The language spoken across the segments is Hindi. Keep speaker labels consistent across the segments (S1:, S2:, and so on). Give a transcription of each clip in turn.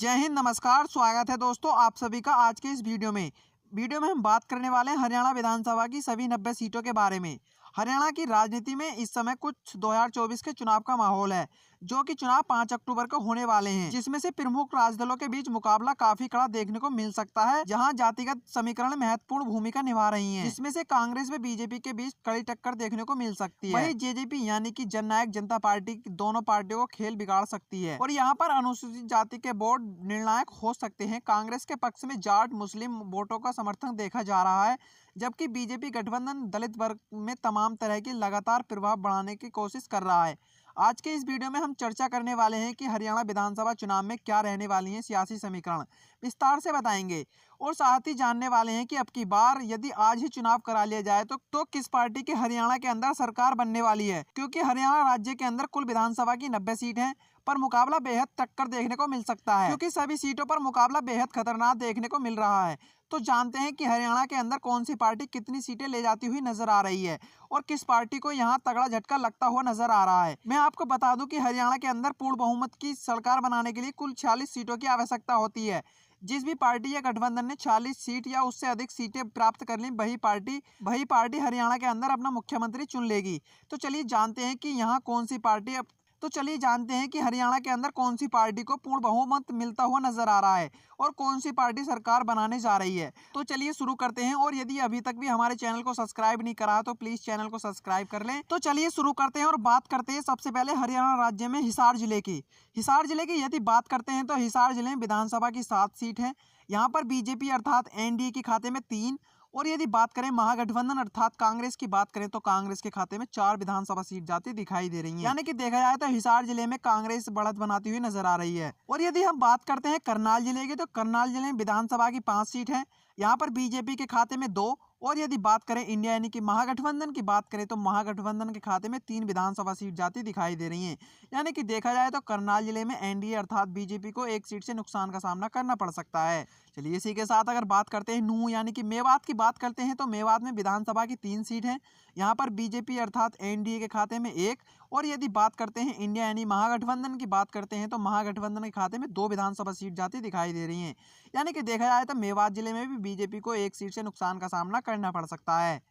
S1: जय हिंद, नमस्कार, स्वागत है दोस्तों आप सभी का आज के इस वीडियो में हम बात करने वाले हैं हरियाणा विधानसभा की सभी 90 सीटों के बारे में। हरियाणा की राजनीति में इस समय कुछ 2024 के चुनाव का माहौल है, जो कि चुनाव 5 अक्टूबर को होने वाले हैं, जिसमें से प्रमुख राजदलों के बीच मुकाबला काफी कड़ा देखने को मिल सकता है, जहां जातिगत समीकरण महत्वपूर्ण भूमिका निभा रही हैं, जिसमें से कांग्रेस व बीजेपी के बीच कड़ी टक्कर देखने को मिल सकती है। वहीं जेजेपी यानी कि जननायक जनता पार्टी दोनों पार्टियों को खेल बिगाड़ सकती है और यहाँ पर अनुसूचित जाति के वोट निर्णायक हो सकते हैं। कांग्रेस के पक्ष में जाट मुस्लिम वोटों का समर्थन देखा जा रहा है, जबकि बीजेपी गठबंधन दलित वर्ग में तमाम तरह की लगातार प्रभाव बढ़ाने की कोशिश कर रहा है। आज के इस वीडियो में हम चर्चा करने वाले हैं कि हरियाणा विधानसभा चुनाव में क्या रहने वाली हैं सियासी समीकरण, विस्तार से बताएंगे और साथ ही जानने वाले हैं कि अब की बार यदि आज ही चुनाव करा लिया जाए तो किस पार्टी की हरियाणा के अंदर सरकार बनने वाली है, क्योंकि हरियाणा राज्य के अंदर कुल विधानसभा की 90 सीट है, पर मुकाबला बेहद टक्कर देखने को मिल सकता है, क्योंकि सभी सीटों पर मुकाबला बेहद खतरनाक देखने को मिल रहा है। तो जानते हैं कि हरियाणा के अंदर कौन सी पार्टी कितनी सीटें ले जाती हुई नजर आ रही है और किस पार्टी को यहां तगड़ा झटका लगता हुआ नजर आ रहा है। मैं आपको बता दूं कि हरियाणा के अंदर पूर्ण बहुमत की सरकार बनाने के लिए कुल 46 सीटों की आवश्यकता होती है। जिस भी पार्टी या गठबंधन ने 40 सीट या उससे अधिक सीटें प्राप्त कर ली, वही पार्टी हरियाणा के अंदर अपना मुख्यमंत्री चुन लेगी। तो चलिए जानते हैं कि हरियाणा के अंदर कौन सी पार्टी को पूर्ण बहुमत मिलता हुआ नजर आ रहा है और कौन सी पार्टी सरकार बनाने जा रही है। तो चलिए शुरू करते हैं, और यदि अभी तक भी हमारे चैनल को सब्सक्राइब नहीं करा तो प्लीज चैनल को सब्सक्राइब कर लें। तो चलिए शुरू करते हैं और बात करते हैं सबसे पहले हरियाणा राज्य में हिसार जिले की यदि बात करते हैं तो हिसार जिले में विधानसभा की 7 सीट है। यहाँ पर बीजेपी अर्थात एनडीए के खाते में 3, और यदि बात करें महागठबंधन अर्थात कांग्रेस की बात करें तो कांग्रेस के खाते में 4 विधानसभा सीट जाती दिखाई दे रही है। यानी कि देखा जाए तो हिसार जिले में कांग्रेस बढ़त बनाती हुई नजर आ रही है। और यदि हम बात करते हैं करनाल जिले की, तो करनाल जिले में विधानसभा की 5 सीट है। यहाँ पर बीजेपी के खाते में 2, और यदि बात करें इंडिया यानी कि महागठबंधन की बात करें तो महागठबंधन के खाते में 3 विधानसभा सीट जाती दिखाई दे रही हैं। यानी कि देखा जाए तो करनाल जिले में एनडीए अर्थात बीजेपी को 1 सीट से नुकसान का सामना करना पड़ सकता है। चलिए इसी के साथ अगर बात करते हैं नूह यानी कि मेवात की बात करते हैं तो मेवात में विधानसभा की 3 सीट है। यहाँ पर बीजेपी अर्थात एनडीए के खाते में 1, और यदि बात करते हैं इंडिया यानी महागठबंधन की बात करते हैं तो महागठबंधन के खाते में 2 विधानसभा सीट जाती दिखाई दे रही हैं। यानी कि देखा जाए तो मेवात जिले में भी बीजेपी को 1 सीट से नुकसान का सामना करना पड़ सकता है।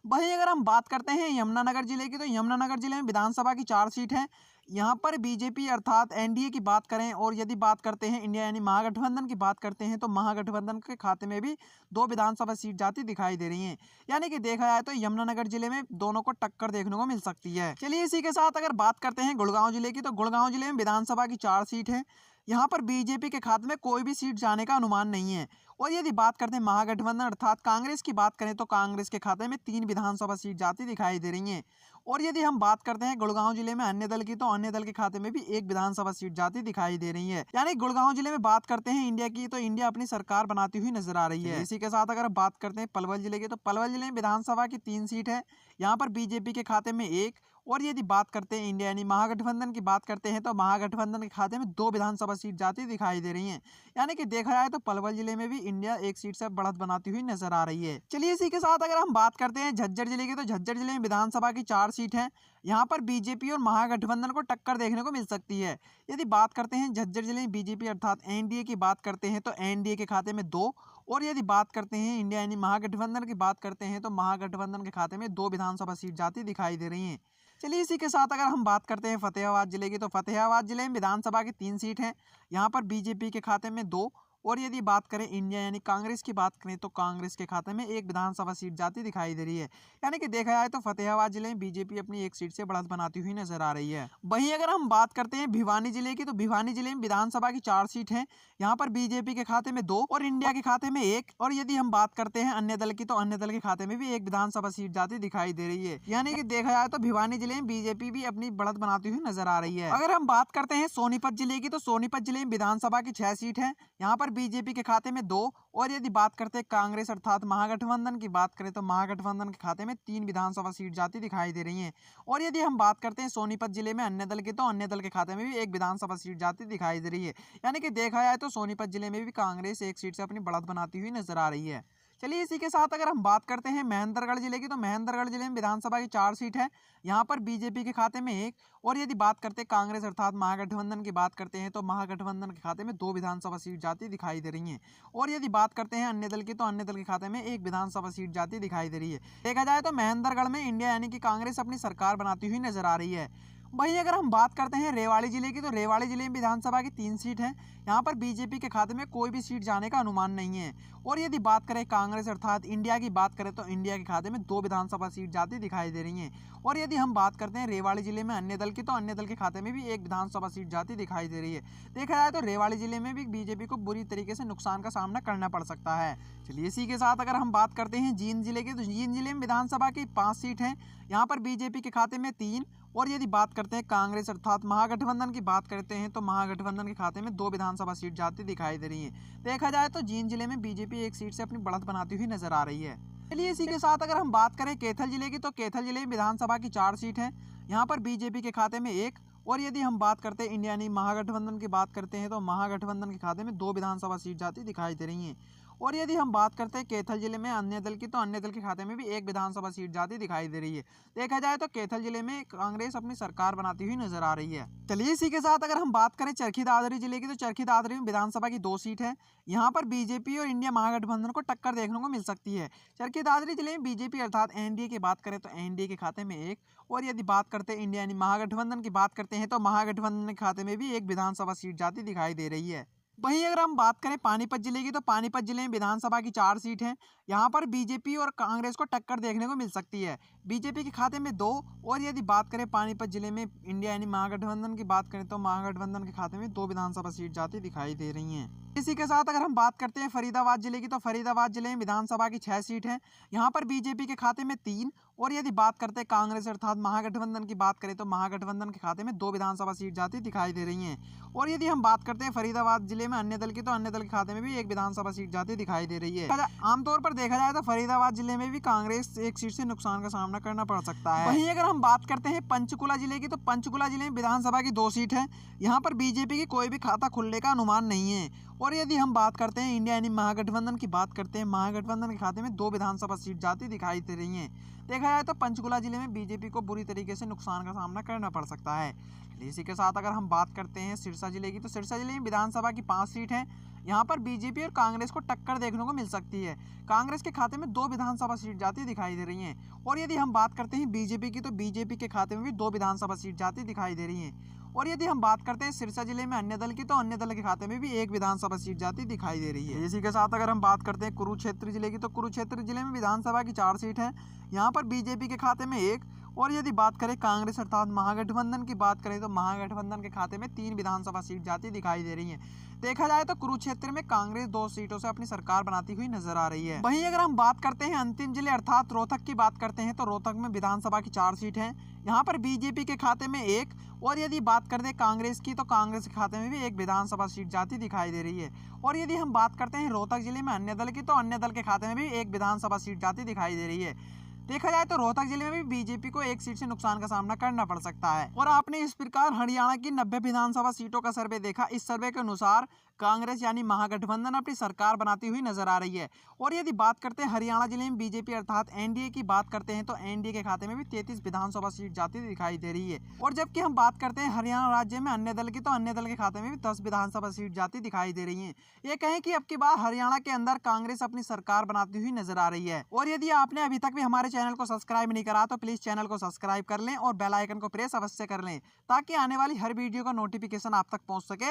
S1: वहीं अगर हम बात करते हैं यमुनानगर जिले की, तो यमुनानगर जिले में विधानसभा की 4 सीट है। यहाँ पर बीजेपी अर्थात एनडीए की बात करें और यदि बात करते हैं इंडिया यानी महागठबंधन की बात करते हैं तो महागठबंधन के खाते में भी 2 विधानसभा सीट जाती दिखाई दे रही हैं। यानी कि देखा जाए तो यमुनानगर जिले में दोनों को टक्कर देखने को मिल सकती है। चलिए इसी के साथ अगर बात करते हैं गुड़गांव जिले की, तो गुड़गांव जिले में विधानसभा की 4 सीट है। यहाँ पर बीजेपी के खाते में कोई भी सीट जाने का अनुमान नहीं है। और यदि बात करते हैं महागठबंधन अर्थात कांग्रेस की बात करें तो कांग्रेस के खाते में 3 विधानसभा सीट जाती दिखाई दे रही हैं। और यदि हम बात करते हैं गुड़गांव जिले में अन्य दल की, तो अन्य दल के खाते में भी 1 विधानसभा सीट जाती दिखाई दे रही है। यानी गुड़गांव जिले में बात करते हैं इंडिया की, तो इंडिया अपनी सरकार बनाती हुई नजर आ रही है। इसी के साथ अगर बात करते हैं पलवल जिले की, तो पलवल जिले में विधानसभा की 3 सीट है। यहाँ पर बीजेपी के खाते में 1, और यदि बात करते हैं इंडिया यानी महागठबंधन की बात करते हैं तो महागठबंधन के खाते में 2 विधानसभा सीट जाती दिखाई दे रही हैं। यानी कि देखा जाए तो पलवल जिले में भी इंडिया 1 सीट से बढ़त बनाती हुई नजर आ रही है। चलिए इसी के साथ अगर हम बात करते हैं झज्जर जिले की, तो झज्जर जिले में विधानसभा की 4 सीट है। यहाँ पर बीजेपी और महागठबंधन को टक्कर देखने को मिल सकती है। यदि बात करते हैं झज्जर जिले में बीजेपी अर्थात एनडीए की बात करते हैं तो एनडीए के खाते में 2, और यदि बात करते हैं इंडिया यानी महागठबंधन की बात करते हैं तो महागठबंधन के खाते में 2 विधानसभा सीट जाती दिखाई दे रही हैं। चलिए इसी के साथ अगर हम बात करते हैं फतेहाबाद जिले की, तो फतेहाबाद जिले में विधानसभा की 3 सीट है। यहाँ पर बीजेपी के खाते में 2, और यदि बात करें इंडिया यानी कांग्रेस की बात करें तो कांग्रेस के खाते में 1 विधानसभा सीट जाती दिखाई दे रही है। यानी कि देखा जाए तो फतेहाबाद जिले में बीजेपी अपनी 1 सीट से बढ़त बनाती हुई नजर आ रही है। वहीं अगर हम बात करते हैं भिवानी जिले की, तो भिवानी जिले में विधानसभा की 4 सीट है। यहाँ पर बीजेपी के खाते में 2, और इंडिया के खाते में 1, और यदि हम बात करते हैं अन्य दल की, तो अन्य दल के खाते में भी 1 विधानसभा सीट जाती दिखाई दे रही है। यानी कि देखा जाए तो भिवानी जिले में बीजेपी भी अपनी बढ़त बनाती हुई नजर आ रही है। अगर हम बात करते हैं सोनीपत जिले की, तो सोनीपत जिले में विधानसभा की 6 सीट है। यहाँ पर बीजेपी के खाते में 2, और यदि बात करते हैं कांग्रेस अर्थात महागठबंधन की बात करें तो महागठबंधन के खाते में 3 विधानसभा सीट जाती दिखाई दे रही हैं। और यदि हम बात करते हैं सोनीपत जिले में अन्य दल की, तो अन्य दल के खाते में भी 1 विधानसभा सीट जाती दिखाई दे रही है। यानी कि देखा जाए तो सोनीपत जिले में भी कांग्रेस 1 सीट से अपनी बढ़त बनाती हुई नजर आ रही है। चलिए इसी के साथ अगर हम बात करते हैं महेंद्रगढ़ जिले की, तो महेंद्रगढ़ जिले में विधानसभा की 4 सीट है। यहाँ पर बीजेपी के खाते में 1, और यदि बात करते हैं कांग्रेस अर्थात महागठबंधन की बात करते हैं तो महागठबंधन के खाते में 2 विधानसभा सीट जाती दिखाई दे रही हैं। और यदि बात करते हैं अन्य दल की, तो अन्य दल के खाते में 1 विधानसभा सीट जाती दिखाई दे रही है। देखा जाए तो महेंद्रगढ़ में इंडिया यानी कि कांग्रेस अपनी सरकार बनाती हुई नजर आ रही है। वहीं अगर हम बात करते हैं रेवाड़ी जिले की, तो रेवाड़ी जिले में विधानसभा की 3 सीट हैं। यहाँ पर बीजेपी के खाते में कोई भी सीट जाने का अनुमान नहीं है। और यदि बात करें कांग्रेस अर्थात इंडिया की बात करें तो इंडिया के खाते में 2 विधानसभा सीट जाती दिखाई दे रही हैं। और यदि हम बात करते हैं रेवाड़ी जिले में अन्य दल की, तो अन्य दल के खाते में भी 1 विधानसभा सीट जाती दिखाई दे रही है। देखा जाए तो रेवाड़ी जिले में भी बीजेपी को बुरी तरीके से नुकसान का सामना करना पड़ सकता है। चलिए इसी के साथ अगर हम बात करते हैं जींद जिले की, तो जींद जिले में विधानसभा की 5 सीट हैं। यहाँ पर बीजेपी के खाते में 3, और यदि बात करते हैं कांग्रेस अर्थात महागठबंधन की बात करते हैं तो महागठबंधन के खाते में 2 विधानसभा सीट जाती दिखाई दे रही है। देखा जाए तो जींद जिले में बीजेपी 1 सीट से अपनी बढ़त बनाती हुई नजर आ रही है। चलिए इसी के साथ अगर हम बात करें कैथल जिले की, तो कैथल जिले में विधानसभा की 4 सीट हैं। यहाँ पर बीजेपी के खाते में 1, और यदि हम बात करते हैं इंडिया यानी महागठबंधन की बात करते हैं तो महागठबंधन के खाते में 2 विधानसभा सीट जाती दिखाई दे रही हैं। और यदि हम बात करते हैं कैथल जिले में अन्य दल की, तो अन्य दल के खाते में भी 1 विधानसभा सीट जाती दिखाई दे रही है। देखा जाए तो कैथल जिले में कांग्रेस अपनी सरकार बनाती हुई नजर आ रही है। चलिए इसी के साथ अगर हम बात करें चरखी दादरी जिले की, तो चरखी दादरी में विधानसभा की 2 सीट है। यहाँ पर बीजेपी और इंडिया महागठबंधन को टक्कर देखने को मिल सकती है। चरखी दादरी जिले में बीजेपी अर्थात एनडीए की बात करें तो एनडीए के खाते में 1, और यदि बात करते हैं इंडिया यानी महागठबंधन की बात करते हैं तो महागठबंधन के खाते में भी 1 विधानसभा सीट जाती दिखाई दे रही है। वहीं अगर हम बात करें पानीपत जिले की, तो पानीपत जिले में विधानसभा की 4 सीट हैं। यहाँ पर बीजेपी और कांग्रेस को टक्कर देखने को मिल सकती है। बीजेपी के खाते में 2, और यदि बात करें पानीपत जिले में इंडिया यानी महागठबंधन की बात करें तो महागठबंधन के खाते में 2 विधानसभा सीट जाती दिखाई दे रही हैं। इसी के साथ अगर हम बात करते हैं फरीदाबाद जिले की, तो फरीदाबाद जिले में विधानसभा की 6 सीट हैं। यहाँ पर बीजेपी के खाते में 3, और यदि बात करते हैं कांग्रेस अर्थात महागठबंधन की बात करें तो महागठबंधन के खाते में 2 विधानसभा सीट जाती दिखाई दे रही हैं। और यदि हम बात करते हैं फरीदाबाद जिले में अन्य दल की, तो अन्य दल के खाते में भी 1 विधानसभा सीट जाती दिखाई दे रही है। आमतौर पर देखा जाए तो फरीदाबाद जिले में भी कांग्रेस 1 सीट से नुकसान का सामना करना पड़ सकता है। वहीं अगर हम बात करते हैं पंचकुला जिले की, तो पंचकुला जिले में विधानसभा की 2 सीट है। यहाँ पर बीजेपी की कोई भी खाता खुलने का अनुमान नहीं है। और यदि हम बात करते हैं इंडिया यानी महागठबंधन की बात करते हैं, महागठबंधन के खाते में 2 विधानसभा सीट जाती दिखाई दे रही हैं। देखा जाए तो पंचकुला जिले में बीजेपी को बुरी तरीके से नुकसान का सामना करना पड़ सकता है। इसी के साथ अगर हम बात करते हैं सिरसा जिले की, तो सिरसा जिले में विधानसभा की 5 सीट हैं। यहाँ पर बीजेपी और कांग्रेस को टक्कर देखने को मिल सकती है। कांग्रेस के खाते में 2 विधानसभा सीट जाती दिखाई दे रही हैं। और यदि हम बात करते हैं बीजेपी की, तो बीजेपी के खाते में भी 2 विधानसभा सीट जाती दिखाई दे रही हैं। और यदि हम बात करते हैं सिरसा जिले में अन्य दल की, तो अन्य दल के खाते में भी 1 विधानसभा सीट जाती दिखाई दे रही है। इसी के साथ अगर हम बात करते हैं कुरुक्षेत्र जिले की, तो कुरुक्षेत्र जिले में विधानसभा की 4 सीट है। यहाँ पर बीजेपी के खाते में 1, और यदि बात करें कांग्रेस अर्थात महागठबंधन की बात करें तो महागठबंधन के खाते में 3 विधानसभा सीट जाती दिखाई दे रही है। देखा जाए तो कुरुक्षेत्र में कांग्रेस 2 सीटों से अपनी सरकार बनाती हुई नजर आ रही है। वहीं अगर हम बात करते हैं अंतिम जिले अर्थात रोहतक की बात करते हैं, तो रोहतक में विधानसभा की 4 सीट हैं। यहाँ पर बीजेपी के खाते में 1, और यदि बात करते हैं कांग्रेस की, तो कांग्रेस के खाते में भी 1 विधानसभा सीट जाती दिखाई दे रही है। और यदि हम बात करते हैं रोहतक जिले में अन्य दल की, तो अन्य दल के खाते में भी 1 विधानसभा सीट जाती दिखाई दे रही है। देखा जाए तो रोहतक जिले में भी बीजेपी को 1 सीट से नुकसान का सामना करना पड़ सकता है। और आपने इस प्रकार हरियाणा की 90 विधानसभा सीटों का सर्वे देखा। इस सर्वे के अनुसार कांग्रेस यानी महागठबंधन अपनी सरकार बनाती हुई नजर आ रही है। और यदि बात करते हैं हरियाणा जिले में बीजेपी अर्थात एनडीए की बात करते हैं, तो एनडीए के खाते में भी 33 विधानसभा सीट जाती दिखाई दे रही है। और जबकि हम बात करते हैं हरियाणा राज्य में अन्य दल की, तो अन्य दल के खाते में भी 10 विधानसभा सीट जाती दिखाई दे रही है। ये कहें कि अब की बार हरियाणा के अंदर कांग्रेस अपनी सरकार बनाती हुई नजर आ रही है। और यदि आपने अभी तक भी हमारे चैनल को सब्सक्राइब नहीं करा तो प्लीज चैनल को सब्सक्राइब कर लें और बेल आइकन को प्रेस अवश्य कर लें, ताकि आने वाली हर वीडियो का नोटिफिकेशन आप तक पहुंच सके।